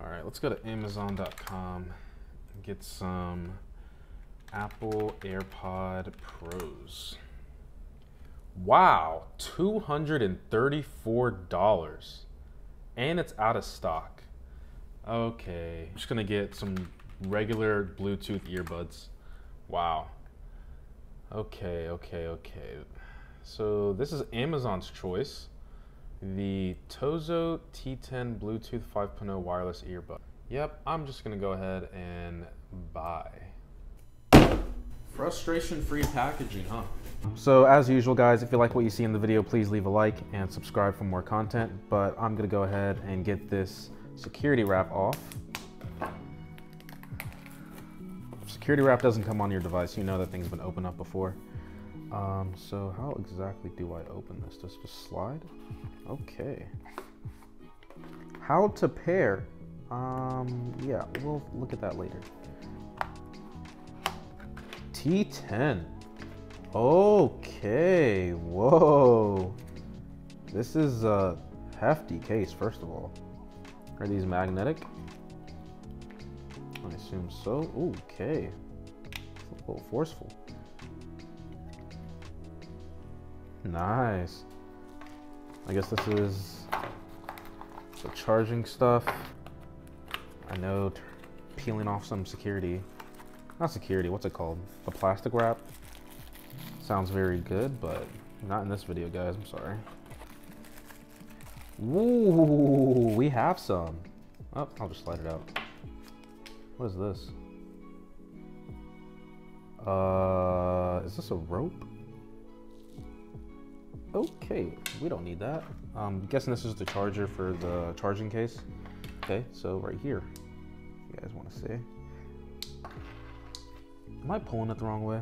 All right, let's go to Amazon.com and get some Apple AirPod Pros. Wow, $234. And it's out of stock. Okay, I'm just gonna get some regular Bluetooth earbuds. Wow. Okay. So this is Amazon's choice. The TOZO T10 Bluetooth 5.0 wireless earbud. Yep, I'm just gonna go ahead and buy. Frustration-free packaging, huh? So as usual, guys, if you like what you see in the video, please leave a like and subscribe for more content. But I'm gonna go ahead and get this security wrap off. Security wrap doesn't come on your device. You know that thing's been opened up before. So how exactly do I open this? Does it just slide? Okay. How to pair? Yeah, we'll look at that later. T10. Okay, whoa. This is a hefty case, first of all. Are these magnetic? I assume so. Okay. It's a little forceful. Nice. I guess this is the charging stuff. I know peeling off some security. Not security, what's it called? The plastic wrap. Sounds very good, but not in this video, guys. I'm sorry. Ooh, we have some. Oh, I'll just slide it out. What is this? Is this a rope? Okay, we don't need that. I'm guessing this is the charger for the charging case. Okay, so right here, if you guys want to see. Am I pulling it the wrong way?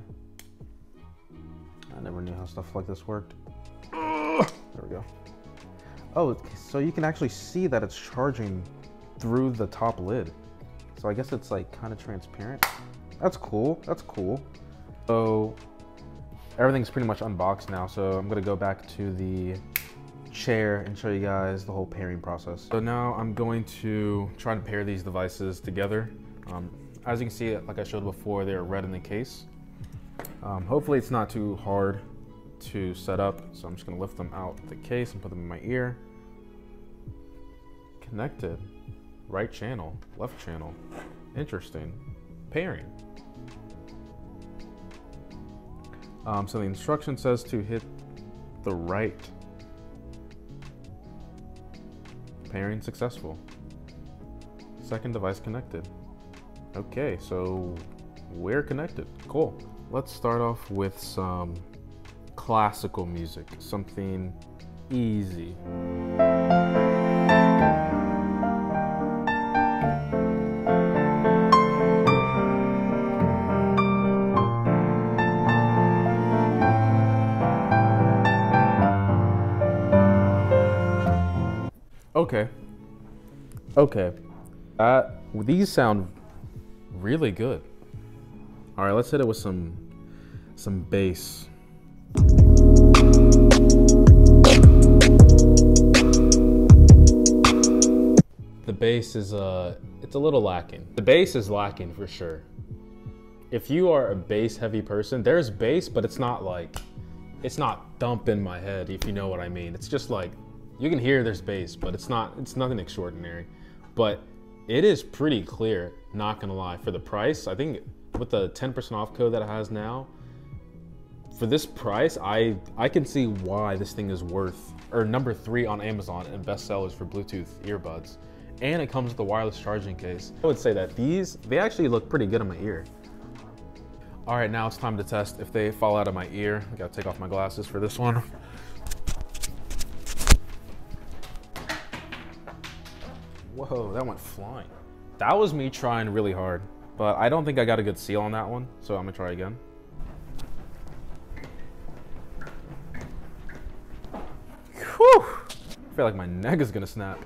I never knew how stuff like this worked. There we go. Oh, so you can actually see that it's charging through the top lid. So I guess it's like kind of transparent. That's cool, that's cool. So everything's pretty much unboxed now, so I'm gonna go back to the chair and show you guys the whole pairing process. So now I'm going to try to pair these devices together. As you can see, like I showed before, they're red in the case. Hopefully it's not too hard to set up, so I'm just gonna lift them out the case and put them in my ear. Connected. Right channel, left channel. Interesting. Pairing. So the instruction says to hit the right. Pairing successful. Second device connected. Okay, so we're connected. Cool. Let's start off with some classical music, something easy. Okay. These sound really good. All right, let's hit it with some bass. The bass is it's a little lacking. The bass is lacking for sure. If you are a bass heavy person, there's bass, but it's not thumping my head, if you know what I mean. It's just like, you can hear there's bass, but it's nothing extraordinary. But it is pretty clear, not gonna lie. For the price, I think with the 10% off code that it has now, for this price, I can see why this thing is worth, or number 3 on Amazon and best sellers for Bluetooth earbuds. And it comes with a wireless charging case. I would say that they actually look pretty good in my ear. All right, now it's time to test if they fall out of my ear. I gotta take off my glasses for this one. Whoa, that went flying. That was me trying really hard, but I don't think I got a good seal on that one, so I'm gonna try again. Whew! I feel like my neck is gonna snap.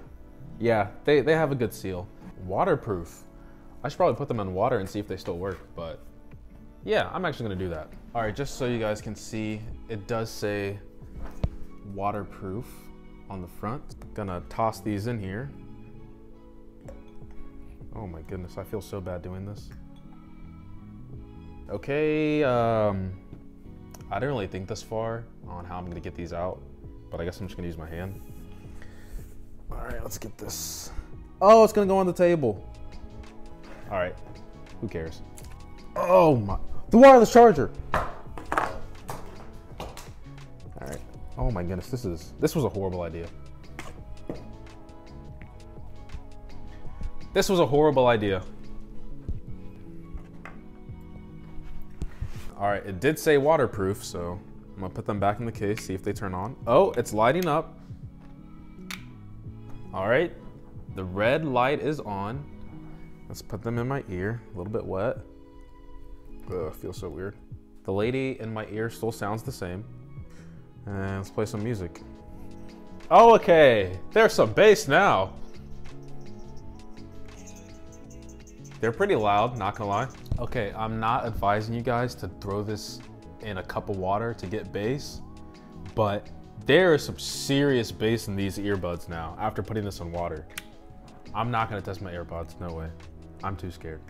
Yeah, they have a good seal. Waterproof. I should probably put them in water and see if they still work, but yeah, I'm actually gonna do that. All right, just so you guys can see, it does say waterproof on the front. Gonna toss these in here. Oh my goodness, I feel so bad doing this. Okay, I didn't really think this far on how I'm gonna get these out, but I guess I'm just gonna use my hand. All right, let's get this. Oh, it's gonna go on the table. All right, who cares? Oh my, the wireless charger. All right, oh my goodness, this was a horrible idea. This was a horrible idea. All right, it did say waterproof, so I'm gonna put them back in the case, see if they turn on. Oh, it's lighting up. All right, the red light is on. Let's put them in my ear, a little bit wet. Ugh, feels so weird. The lady in my ear still sounds the same. And let's play some music. Oh, okay, there's some bass now. They're pretty loud, not gonna lie. Okay, I'm not advising you guys to throw this in a cup of water to get bass, but there is some serious bass in these earbuds now after putting this in water. I'm not gonna test my AirPods, no way. I'm too scared.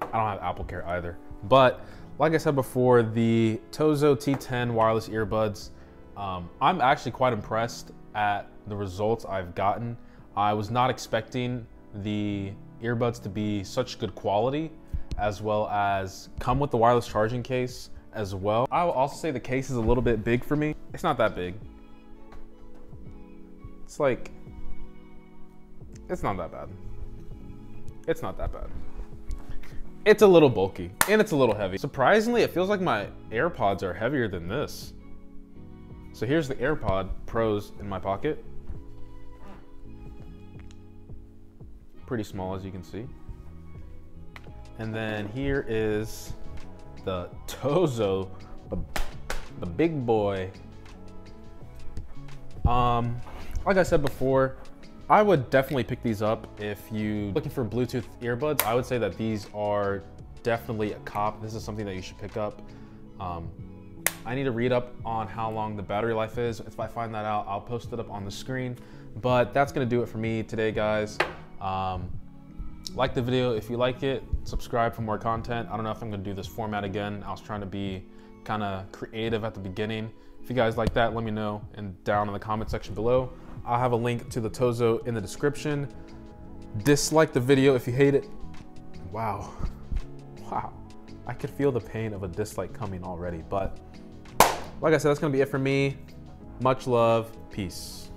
I don't have Apple Care either. But like I said before, the TOZO T10 wireless earbuds, I'm actually quite impressed at the results I've gotten. I was not expecting the earbuds to be such good quality, as well as come with the wireless charging case as well. I will also say the case is a little bit big for me. It's not that big. It's like, it's not that bad. It's not that bad. It's a little bulky and it's a little heavy. Surprisingly, it feels like my AirPods are heavier than this. So here's the AirPod Pros in my pocket. Pretty small, as you can see. And then here is the TOZO, the big boy. Like I said before, I would definitely pick these up if you're looking for Bluetooth earbuds. I would say that these are definitely a cop. This is something that you should pick up. I need to read up on how long the battery life is. If I find that out, I'll post it up on the screen. But that's gonna do it for me today, guys. Like the video if you like it, subscribe for more content. I don't know if I'm gonna do this format again. I was trying to be kind of creative at the beginning. If you guys like that, let me know and down in the comment section below. I'll have a link to the TOZO in the description. Dislike the video if you hate it. Wow, I could feel the pain of a dislike coming already. But like I said, that's gonna be it for me. Much love, peace.